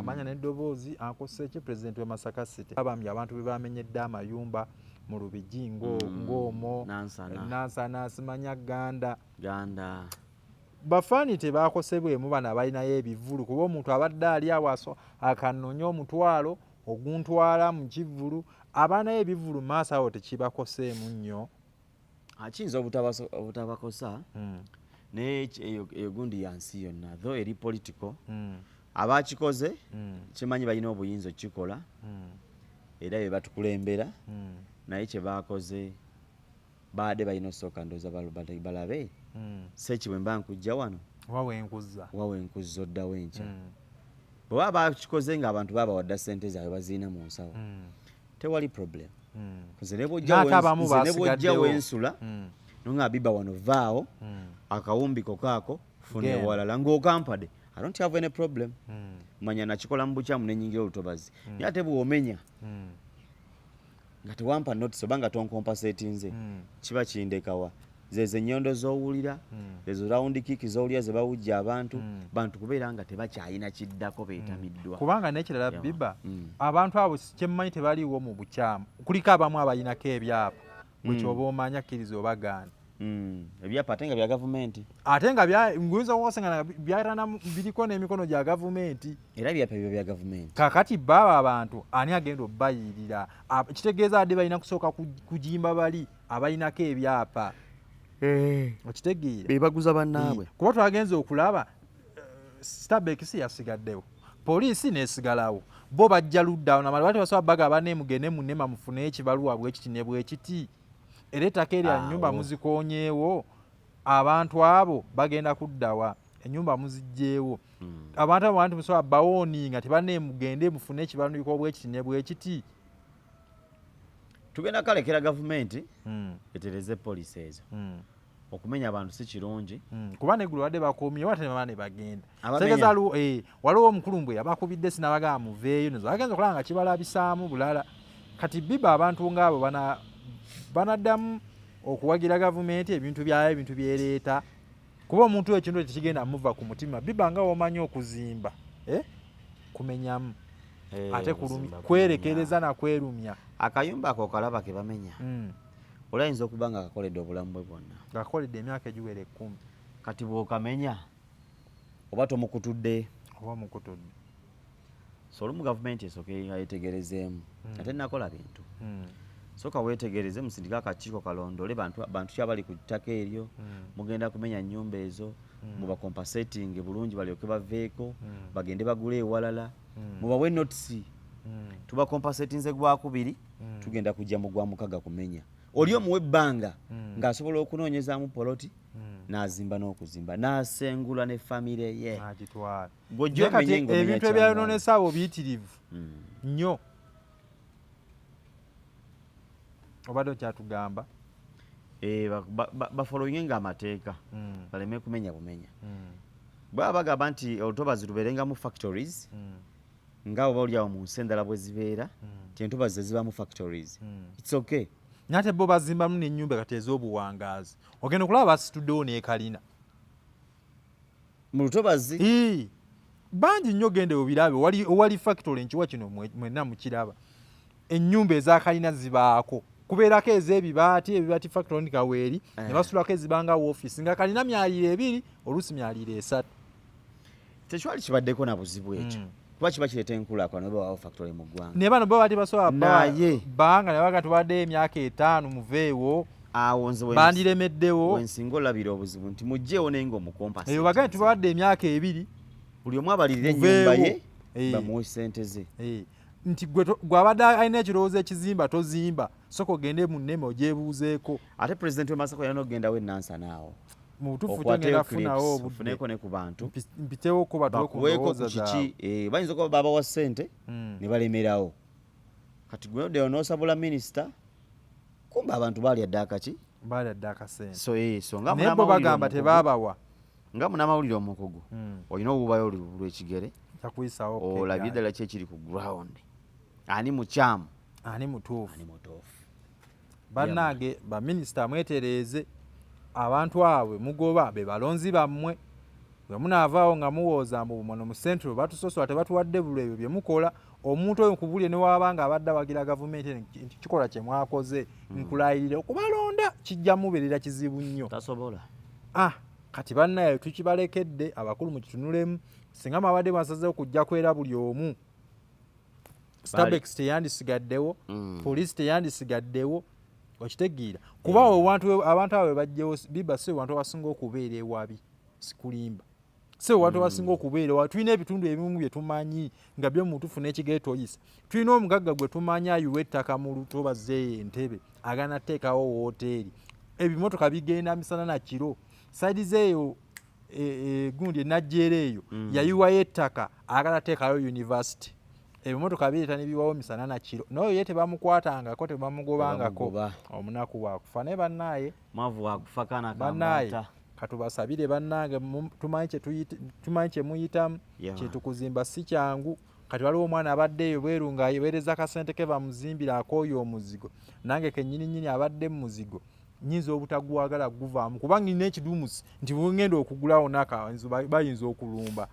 amanya n'eddoboozi Ankoseeki pulezidenti w'e Masaka City abambye abantu be bamenyedde amayumba mu Lubigi ng'omwo Nansana simanya Ganda bafaani tebaakosebwemu bano abalinayo ebivvulu kuba omuntu abadde ali awo akanoonya omutwalo oguntwala mu kivvulu abaanayo ebivvulu mu maaso awo tekibakoseemu nnyo kiyinza obutabakosa naye eyo gundi yansi yonna tho eri political abakikoze kimanyi balina obuyinza okukikola era be batukulembera naye kye baakoze baadde balina osooka ndooza balabe seeki bwe mba nkujja wano wawe nkuzza oddawo enkya bwe baba bakikoze ng'abantu babawadda ssente zaabwe baziina mu nsawo tewali problem nze ne bw'ojja wensula nonga biba wano vaawo akawumbiko kaako funa ewalala ng'okampadde I don't have any problem manya nakikola mu bukyamu n'ennyingira olutobazi naye ate bw'omenya nga tewampa notice oba nga tonkompasetinze kiba kindekawa zezo ennyondo z'owulira ezo rawundi kiiki z'owulira ze bawujja bantu kubeera nga tebakyayina kiddako beetamiddwa kubanga n'ekirala biba abantu abo kyemmanyi tebaliiwo mu bukyamu kuliko abamu abayinako ebyapa bwekyoba omanya kkiriza obagaana ebyapa ate nga bya gavumenti ate nga nguyinza okukosanga byatana biriko n'emikono gya gavumenti era byapa ebyo bya gavumenti kakati baaba abantu ani agenda obbayirira kitegeeza adde balina kusooka kujimba bali abalinako ebyapa okitegeera bebaguza bannaabwe kuba twagenze okulaba Starbex yasigaddewo poliisi nesigalawo bo bajja luddawo namala bati basobola baga baneemugende munema mufune ekibaluwa bwekiti ne bwekiti era ettaka erya nnyumba muzikonyeewo abantu abo bagenda kuddawa ennyumba muzigjeewo abantu musobola bawooninga tebaneemugende mufune ekibaluwa bwekiti ne bwekiti tugenda kalekera gavumenti etereze poliisi ezo okumenya abantu si kirungi kuba neggulu badde bakuumye wate ne bagenda tegeeza waliwo omukulumbwe yabakubidde sinabagamba muveeyo nezo bagenza okulaba nga kibalabisaamu bulala kati biba abantu ng'abo banaddamu okuwagira gavumenti ebintu byayo ebintu byereeta kuba omuntu ekintu tekigenda muva ku mutima biba nga womanyi okuzimba kumenyamu ate kwerekereza nakwerumya akayumba ako kalaba ke bamenya olayinza okuba nga akakoledde obulamu bwe bwonna ng'akoledde emyaka egiwera 10 kati bw'okamenya oba tomukutudde so olumu gavumenti esooka yetegerezeemu ate nakola bintu sooka weetegereze musindika akakiiko kalondole bantu kyabali ku ttaka eryo mugenda kumenya nnyumba ezo mubakompasetinge bulungi balyoke baveeko bagende bagule ewalala mubawe notisi tubakompasetinze gwakubiri tugenda kujja mu gwamukaga kumenya oli omuwe ebbanga ng'asobola okunoonyezaamu poloti n'azimba n'okuzimba n'asengula ne famire ye ebintu ebyayonoonesa abo biyitirivu nnyo obadde okyatugamba bafolowinge ng'amateeka baleme kumenya bumenya bwaba bagamba nti olutobazi lubeerengamu factories ng'abo baoliawo mu nsi endala bwe zibeera ti entobazi zibamu factories it's okay nate bo bazimbamu n'ennyumba kati ez'obuwangaazi ogenda okulaba basituddewo n'ekalina mu lutobazi bangi nnyo gende obirabe owali factory enkiwa kino mwenna mukiraba ennyumba ezakalina zibaako kubeerako ebibaati factory ndi kaweeri ne basulako ezibanga woofiisi nga kalina myaliiro 2 oluusi myaliiro 3 tekyali kibaddeko na buzibu ekyo kuba kiba kireeta enkulaakulana oba waawo factory mu ggwanga naye bano bo bati basobola banga ne baga tubaddeyo emyaka 5 muveewo bandiremeddewo wensinga olabira obuzibu nti mugjeewo naye ng'omukompasi eyo bagane tubadde emyaka 2 buli omu abalirira ennyumba ye bamuwe ssente ze nti gwe abadde alina ekirowoozo ekizimba tozimba soka ogende mu nneme ogyebuuzeeko ate pulezidenti w'Masaka yalina okugendawo Nansana awo mu butuufu togenda kufunawo obufuneko ne ku bantu mpiteewoko bakuweeko ku kiki bayinza okuba babawa ssente ne balemerawo kati gwe odde onoosabula minisita kumba abantu baalya dda akasente so naye bo bagamba tebaabawa nga munamawulire omukugu olina obubayo lw'ekigere kyakuyisaawo olabye ddala ki ekiri ku ground ani mukyamu ani mutuufu bannange baminisita mwetereeze abantu abwe mugoba be balonzi bammwe munaavaawo nga muwooza mbu muno mu Central batusosola tebatuwadde bulo ebyo bye mukola omuntu oyo nkubulye ne wabanga abadde awagira gavumenti nti kikola kye mwakoze nkulayirire okubalonda kijja mubeerera kizibu nnyo tasobola kati bannaye tukibalekedde abakulu mu kitunulemu singa mabadde basazeewo kujja kwera buli omu Starbex teyandisigaddewo poliisi teyandisigaddewo okitegeera kuba abantu abo bajjewo biba si abantu abasinga okubeera ewabi sikulimba si abantu abasinga okubeera ewabi tulina ebitundu ebimu bye tumanyi nga byo mutufu n'ekigeeto oyisa tulina omugagga gwe tumanyi ayiwa ettaka mu lutobazeeyo entebe agana teekawo wooteeri ebimotoka bigenda misana na kiro saidi zeeyo gundi enajjeera eyo yayiwayo ettaka agala teekayo university ebimotoka bireeta nebiwawo misana na kiro naye ye tebamukwatangako tebamugobangako omunaku bwakufa naye bannaaye mwavu wakufa kana bannaaye katubasabire bannange tumanyi kye muyitamu kyetukuzimba si kyangu kati waliwo omwana abadde eyo bweru ng'aweereza akasente ke bamuzimbira akooyo omuzigo nange kennyininyini abadde mu muzigo nyinza obutagwagala guvaamu kubanga nina ekidumusi nti bwengenda okugulawo n'akawanzu bayinza okulumba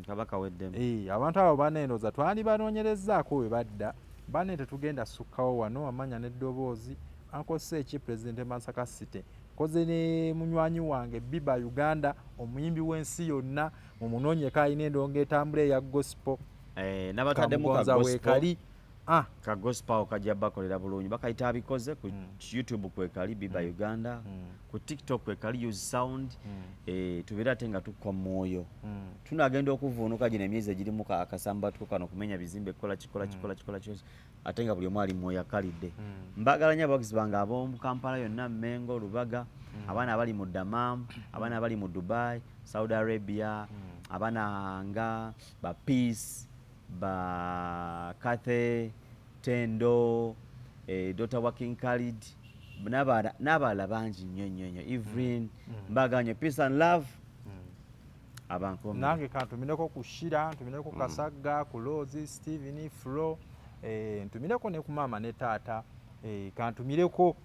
kabaka weddemu abantu abo banendoza twandibanoonyerezaako we badda bane tetugenda sukkawo wano amanya n'eddoboozi ankose eki Pulezidenti Masaka City koze ne munywanyi wange Biba Uganda omuyimbi w'ensi yonna mu munoonyeko alina endongo etambula eya gospel n'abataddemu ka gospel kajja bakolera bulungi bakayita abikoze ku YouTube kwekali Biba Uganda ku TikTok kwekali Use Sound tubeera ate nga tukwa mwoyo tunagenda okuvuunuka gino emyezi egirimu akasamba tuko kano kumenya bizimbe kola kyose ate nga buli omu ali mwoyo akalidde mbagala nnyo abawagizi bange ab'omu Kampala yonna Mengo Lubaga abaana abali mu Dammam abaana abali mu Dubai Saudi Arabia abaana nga ba Peace ba Kathe Tendo Dr. Working Khalid n'abalala bangi nnyo Evelyn mbaganye peace and love abankomi nange kantumireko ku Shira ntumireko Kasagga ku Lozi Steven Flo ntumireko ne ku mama ne taata kantumireko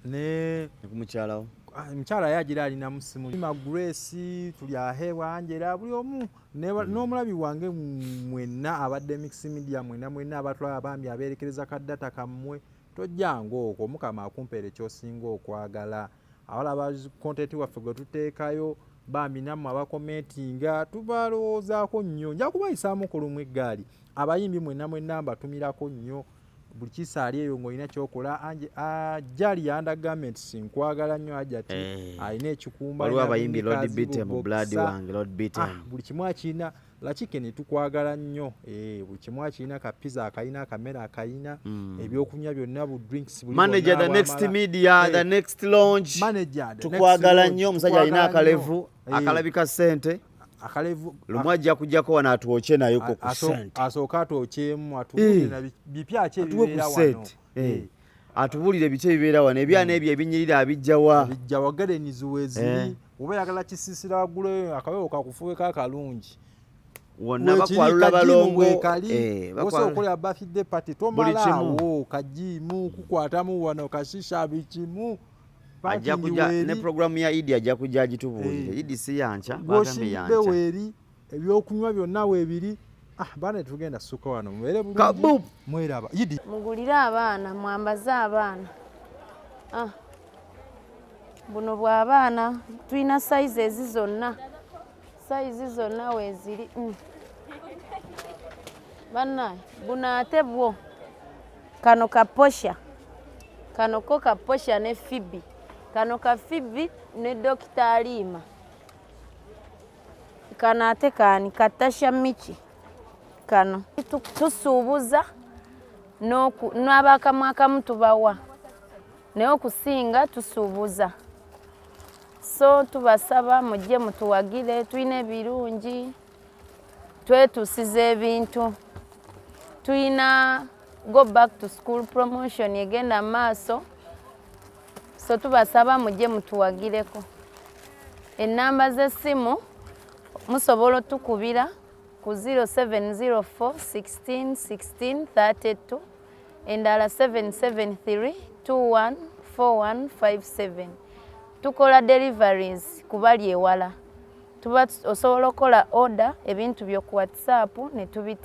ne kumukyalawo mukyala yagira alina musimu Grace tuli ahewa Angela buli omu n'omulabi wange mwenna abadde mix media mwenna abatwala abambi aberekereza kaddata kammwe tojjango okwo Mukama akumpeere kyosinga okwagala awalaba content waffe gwe tuteekayo bambi nammwe abakomentinga tubalowoozaako nnyo nja kubayisaamu ku lumu eggaali abayimbi mwenna mbatumirako nnyo buli kisaali eyo ng'olina kyokola Jali Undergarment sinkwagala nnyo ajati alina ekikumba waliwo abayimbi Lord Beatem Blood wange Lord Beatem buli kimu akirina lakikeni tukwagala nnyo buli kimu akirina kapiza akayina akamera akayina ebyokunywa byonna bu drinks buli manager the next media the next launch tukwagala nnyo omusajja alina akalevu akalabika ssente akalevu lumu ajja kujjako wano atwoche nayo ku sente asooka atwokyemu atubulire na bipya ki ebibeera wano atubulire biki ebibeera wano ebyana ebyo ebinyirira abijjawa garenizi weziri oba yagala kisisira waggulu akawewo kakufuweko akalungi wonna bakwalula balongo osobola okukolera birthday party tomalaawo kajimu kukwatamu wano kashisha bikimu ajja kujja ne programu ya Idi ajja kujja agitubuulire Idi si yancha bagambe yancha weri ebyokunywa byonna weebiri baana tugenda suka wano mwere bulungi mweraba Idi mugulira abaana mwambaze abaana buno bw'abaana tulina size zonna weeziri bannaye buno ate bwo kano kaposha kano ko kaposha ne Fibi kano ka Fibi ne Dr. Alima kano ate kani Katasha Michi kano tusuubuza n'abakamwe akamu tubawa naye okusinga tusuubuza so tubasaba mujje mutuwagire tulina ebirungi twetusiza ebintu tulina go back to school promotion egenda maaso so tubasaba mujje mutuwagireko ennamba z'essimu musobola tukubira ku 0704 16 16 32 endala 773 21 4157 tukola deliveries kubali ewala tuba osobola okukola order ebintu byo ku WhatsApp ne tubita